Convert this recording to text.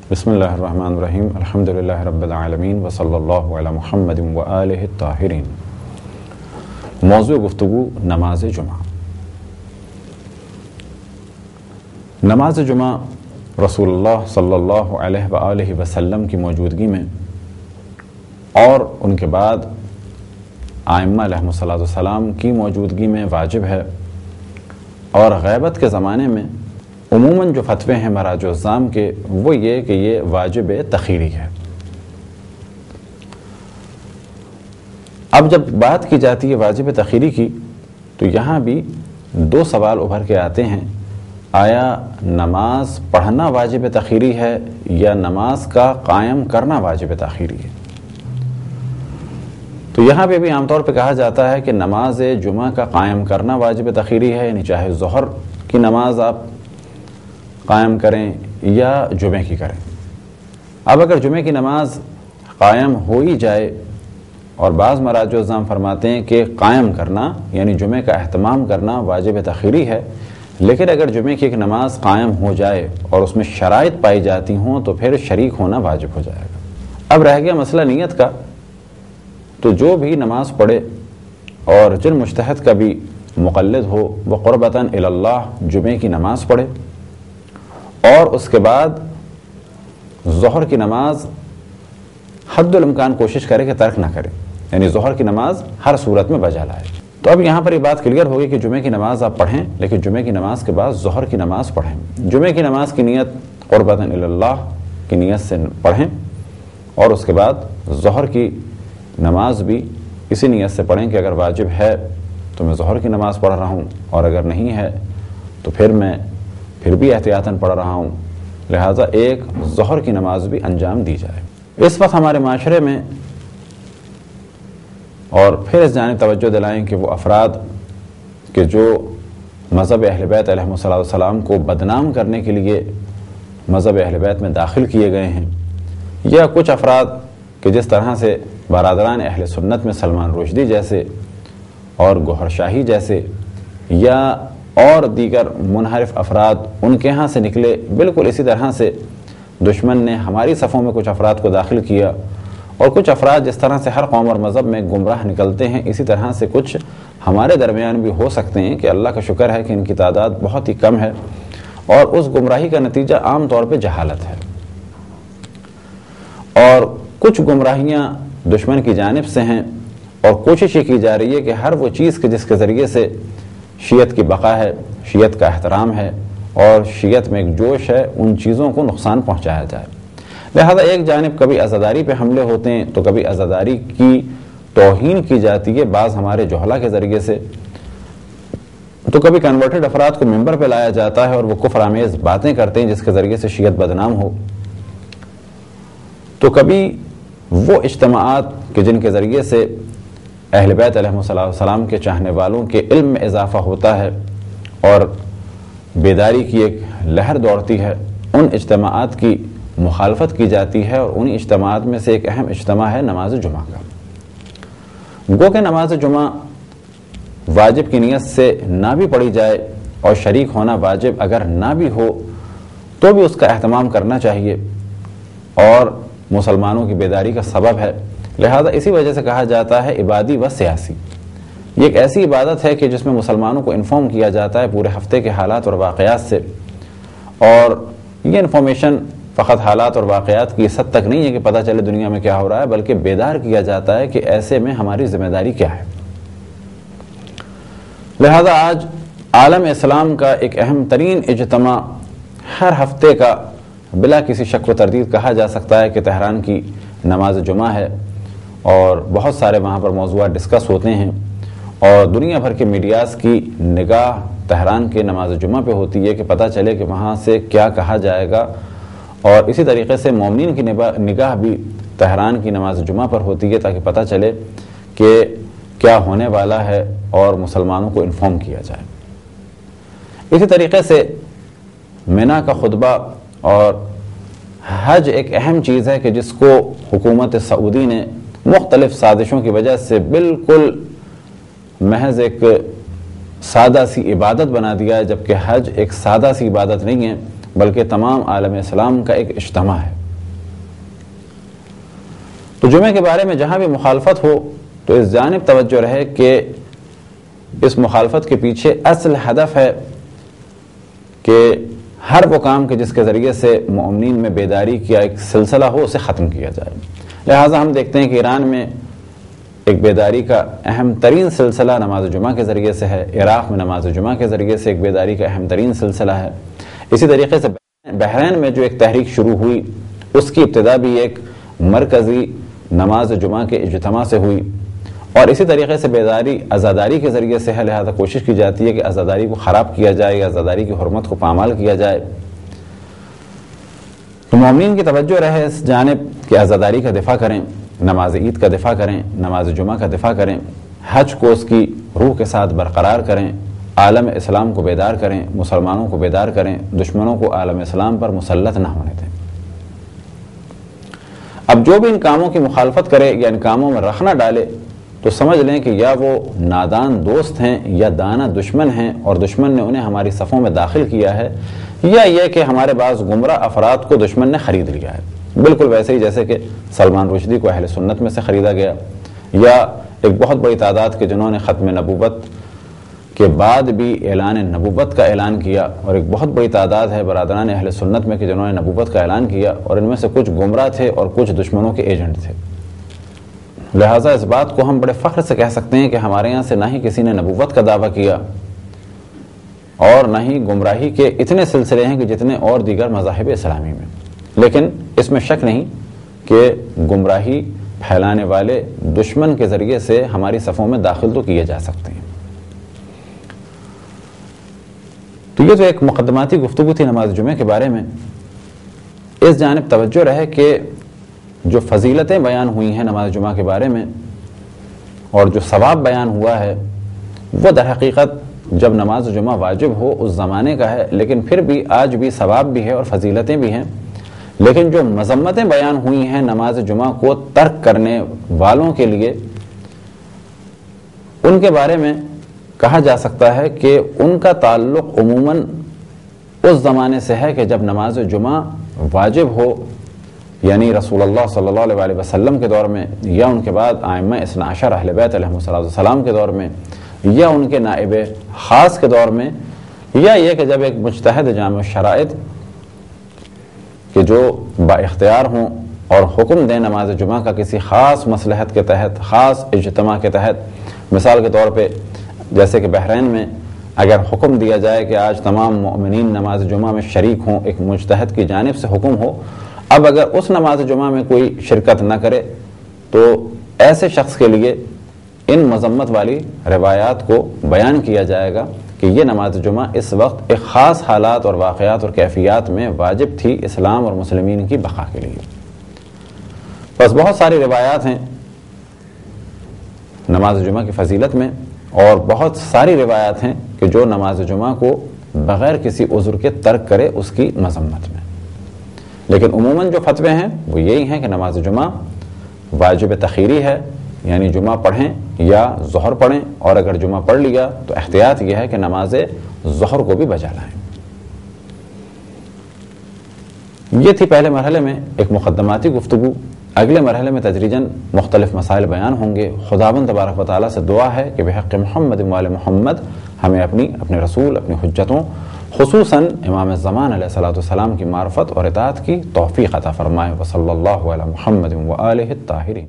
بسم اللہ الرحمن الرحیم الحمدللہ رب العالمین وصلی اللہ علی محمد وآلہ الطاہرین۔ موضوع گفتگو نماز جمعہ۔ نماز جمعہ رسول اللہ صلی اللہ علیہ وآلہ وسلم کی موجودگی میں اور ان کے بعد ائمہ علیہم السلام کی موجودگی میں واجب ہے، اور غیبت کے زمانے میں عموماً جو فتوے ہیں مراج الزام کے وہ یہ کہ یہ واجب تخیری ہے۔ اب جب بات کی جاتی ہے واجب تخیری کی تو یہاں بھی دو سوال ابھر کے آتے ہیں، آیا نماز پڑھنا واجب تخیری ہے یا نماز کا قائم کرنا واجب تخیری ہے؟ تو یہاں پہ بھی عام طور پہ کہا جاتا ہے کہ نماز جمعہ کا قائم کرنا واجب تخیری ہے، یعنی چاہے ظہر کی نماز آپ قائم کریں یا جمعہ کی کریں۔ اب اگر جمعہ کی نماز قائم ہو ہی جائے، اور بعض مراج الزام فرماتے ہیں کہ قائم کرنا یعنی جمعہ کا اہتمام کرنا واجب تخیری ہے، لیکن اگر جمعہ کی ایک نماز قائم ہو جائے اور اس میں شرائط پائی جاتی ہوں تو پھر شریک ہونا واجب ہو جائے گا۔ اب رہ گیا مسئلہ نیت کا، تو جو بھی نماز پڑھے اور جن مجتہد کا بھی مقلد ہو وہ قربتاً الی اللہ جمعہ کی نماز پڑھے، اور اس کے بعد ظہر کی نماز حد الامکان کوشش کرے کہ ترک نہ کرے، یعنی ظہر کی نماز ہر صورت میں بجا لائے۔ تو اب یہاں پر یہ بات کلیئر ہوگی کہ جمعہ کی نماز آپ پڑھیں، لیکن جمعہ کی نماز کے بعد ظہر کی نماز پڑھیں۔ جمعہ کی نماز کی نیت قربتاً الی اللہ کی نیت سے پڑھیں، اور اس کے بعد ظہر کی نماز بھی اسی نیت سے پڑھیں کہ اگر واجب ہے تو میں ظہر کی نماز پڑھ رہا ہوں، اور اگر نہیں ہے تو پھر بھی احتیاطاً پڑھ رہا ہوں، لہٰذا ایک ظہر کی نماز بھی انجام دی جائے۔ اس وقت ہمارے معاشرے میں، اور پھر اس جانب توجہ دلائیں کہ وہ افراد کہ جو مذہب اہل بیت علیہم السلام کو بدنام کرنے کے لیے مذہب اہل بیت میں داخل کیے گئے ہیں، یا کچھ افراد کہ جس طرح سے برادران اہل سنت میں سلمان رشدی جیسے اور گوہر شاہی جیسے یا اور دیگر منحرف افراد ان کے ہاں سے نکلے، بالکل اسی طرح سے دشمن نے ہماری صفوں میں کچھ افراد کو داخل کیا، اور کچھ افراد جس طرح سے ہر قوم اور مذہب میں گمراہ نکلتے ہیں اسی طرح سے کچھ ہمارے درمیان بھی ہو سکتے ہیں کہ اللہ کا شکر ہے کہ ان کی تعداد بہت ہی کم ہے، اور اس گمراہی کا نتیجہ عام طور پہ جہالت ہے، اور کچھ گمراہیاں دشمن کی جانب سے ہیں، اور کوشش یہ کی جا رہی ہے کہ ہر وہ چیز جس کے ذریعے سے شیعت کی بقا ہے، شیعت کا احترام ہے اور شیعت میں ایک جوش ہے، ان چیزوں کو نقصان پہنچایا جائے۔ لہذا ایک جانب کبھی عزاداری پہ حملے ہوتے ہیں تو کبھی عزاداری کی توہین کی جاتی ہے بعض ہمارے جہلا کے ذریعے سے، تو کبھی کنورٹڈ افراد کو ممبر پہ لایا جاتا ہے اور وہ کفر آمیز باتیں کرتے ہیں جس کے ذریعے سے شیعت بدنام ہو، تو کبھی وہ اجتماعات کہ جن کے ذریعے سے اہل بیت علیہم السلام کے چاہنے والوں کے علم میں اضافہ ہوتا ہے اور بیداری کی ایک لہر دوڑتی ہے، ان اجتماعات کی مخالفت کی جاتی ہے، اور انہی اجتماعات میں سے ایک اہم اجتماع ہے نماز جمعہ کا۔ گو کہ نماز جمعہ واجب کی نیت سے نہ بھی پڑھی جائے اور شریک ہونا واجب اگر نہ بھی ہو تو بھی اس کا اہتمام کرنا چاہیے، اور مسلمانوں کی بیداری کا سبب ہے، لہذا اسی وجہ سے کہا جاتا ہے عبادی و سیاسی۔ یہ ایک ایسی عبادت ہے کہ جس میں مسلمانوں کو انفارم کیا جاتا ہے پورے ہفتے کے حالات اور واقعات سے، اور یہ انفارمیشن فقط حالات اور واقعات کی اس حد تک نہیں ہے کہ پتہ چلے دنیا میں کیا ہو رہا ہے، بلکہ بیدار کیا جاتا ہے کہ ایسے میں ہماری ذمہ داری کیا ہے۔ لہذا آج عالم اسلام کا ایک اہم ترین اجتماع ہر ہفتے کا بلا کسی شک و تردید کہا جا سکتا ہے کہ تہران کی نماز جمعہ ہے، اور بہت سارے وہاں پر موضوعات ڈسکس ہوتے ہیں، اور دنیا بھر کے میڈیاز کی نگاہ تہران کے نماز جمعہ پہ ہوتی ہے کہ پتہ چلے کہ وہاں سے کیا کہا جائے گا، اور اسی طریقے سے مومنین کی نگاہ بھی تہران کی نماز جمعہ پر ہوتی ہے تاکہ پتہ چلے کہ کیا ہونے والا ہے اور مسلمانوں کو انفارم کیا جائے۔ اسی طریقے سے مینا کا خطبہ اور حج ایک اہم چیز ہے کہ جس کو حکومت سعودی نے مختلف سازشوں کی وجہ سے بالکل محض ایک سادہ سی عبادت بنا دیا ہے، جبکہ حج ایک سادہ سی عبادت نہیں ہے، بلکہ تمام عالم اسلام کا ایک اجتماع ہے۔ تو جمعے کے بارے میں جہاں بھی مخالفت ہو تو اس جانب توجہ رہے کہ اس مخالفت کے پیچھے اصل ہدف ہے کہ ہر وہ کام کے جس کے ذریعے سے مومنین میں بیداری کا ایک سلسلہ ہو اسے ختم کیا جائے۔ لہٰذا ہم دیکھتے ہیں کہ ایران میں ایک بیداری کا اہم ترین سلسلہ نماز جمعہ کے ذریعے سے ہے، عراق میں نماز جمعہ کے ذریعے سے ایک بیداری کا اہم ترین سلسلہ ہے۔ اسی طریقے سے بحرین میں جو ایک تحریک شروع ہوئی اس کی ابتدا بھی ایک مرکزی نماز جمعہ کے اجتماع سے ہوئی، اور اسی طریقے سے بیداری عزاداری کے ذریعے سے ہے۔ لہذا کوشش کی جاتی ہے کہ عزاداری کو خراب کیا جائے یا عزاداری کی حرمت کو پامال کیا جائے۔ تو مومنین کی توجہ رہے اس جانب کہ عزاداری کا دفاع کریں، نماز عید کا دفاع کریں، نماز جمعہ کا دفاع کریں، حج کو اس کی روح کے ساتھ برقرار کریں، عالم اسلام کو بیدار کریں، مسلمانوں کو بیدار کریں، دشمنوں کو عالم اسلام پر مسلط نہ ہونے دیں۔ اب جو بھی ان کاموں کی مخالفت کرے یا ان کاموں میں رخ نہ ڈالے تو سمجھ لیں کہ یا وہ نادان دوست ہیں یا دانا دشمن ہیں، اور دشمن نے انہیں ہماری صفوں میں داخل کیا ہے، یا یہ کہ ہمارے بعض گمراہ افراد کو دشمن نے خرید لیا ہے، بالکل ویسے ہی جیسے کہ سلمان رشدی کو اہل سنت میں سے خریدا گیا، یا ایک بہت بڑی تعداد کے جنہوں نے ختم نبوت کے بعد بھی اعلان نبوت کا اعلان کیا، اور ایک بہت بڑی تعداد ہے برادران اہل سنت میں کہ جنہوں نے نبوت کا اعلان کیا، اور ان میں سے کچھ گمراہ تھے اور کچھ دشمنوں کے ایجنٹ تھے۔ لہٰذا اس بات کو ہم بڑے فخر سے کہہ سکتے ہیں کہ ہمارے یہاں سے نہ ہی کسی نے نبوت کا دعویٰ کیا اور نہ ہی گمراہی کے اتنے سلسلے ہیں کہ جتنے اور دیگر مذاہب اسلامی میں، لیکن اس میں شک نہیں کہ گمراہی پھیلانے والے دشمن کے ذریعے سے ہماری صفوں میں داخل تو کیے جا سکتے ہیں۔ تو یہ تو ایک مقدماتی گفتگو تھی نماز جمعہ کے بارے میں۔ اس جانب توجہ رہے کہ جو فضیلتیں بیان ہوئی ہیں نماز جمعہ کے بارے میں اور جو ثواب بیان ہوا ہے وہ در حقیقت جب نماز جمعہ واجب ہو اس زمانے کا ہے، لیکن پھر بھی آج بھی ثواب بھی ہے اور فضیلتیں بھی ہیں۔ لیکن جو مذمتیں بیان ہوئی ہیں نماز جمعہ کو ترک کرنے والوں کے لیے، ان کے بارے میں کہا جا سکتا ہے کہ ان کا تعلق عموماً اس زمانے سے ہے کہ جب نماز جمعہ واجب ہو، یعنی رسول اللہ صلی اللہ علیہ وسلم کے دور میں، یا ان کے بعد ائمہ اثنا عشر اہل بیت علیہ السلام کے دور میں، یا ان کے نائب خاص کے دور میں، یا یہ کہ جب ایک مجتہد جامع شرائط کہ جو با اختیار ہوں اور حکم دیں نماز جمعہ کا کسی خاص مصلحت کے تحت، خاص اجتماع کے تحت، مثال کے طور پہ جیسے کہ بحرین میں اگر حکم دیا جائے کہ آج تمام مؤمنین نماز جمعہ میں شریک ہوں، ایک مجتہد کی جانب سے حکم ہو، اب اگر اس نماز جمعہ میں کوئی شرکت نہ کرے تو ایسے شخص کے لیے ان مذمت والی روایات کو بیان کیا جائے گا کہ یہ نماز جمعہ اس وقت ایک خاص حالات اور واقعات اور کیفیات میں واجب تھی اسلام اور مسلمین کی بقا کے لیے۔ بس بہت ساری روایات ہیں نماز جمعہ کی فضیلت میں، اور بہت ساری روایات ہیں کہ جو نماز جمعہ کو بغیر کسی عذر کے ترک کرے اس کی مذمت میں، لیکن عموماً جو فتوے ہیں وہ یہی ہیں کہ نماز جمعہ واجب تخیری ہے، یعنی جمعہ پڑھیں یا ظہر پڑھیں، اور اگر جمعہ پڑھ لیا تو احتیاط یہ ہے کہ نماز ظہر کو بھی بجا لائیں۔ یہ تھی پہلے مرحلے میں ایک مقدماتی گفتگو۔ اگلے مرحلے میں تدریجاً مختلف مسائل بیان ہوں گے۔ خداوند تبارک و تعالیٰ سے دعا ہے کہ بحق محمد وآل محمد ہمیں اپنے رسول، اپنی حجتوں، خصوصاً امام الزمان علیہ السلام کی معرفت اور اطاعت کی توفیق عطا فرمائے۔ وصلی اللہ علی محمد وآلہ الطاہرین۔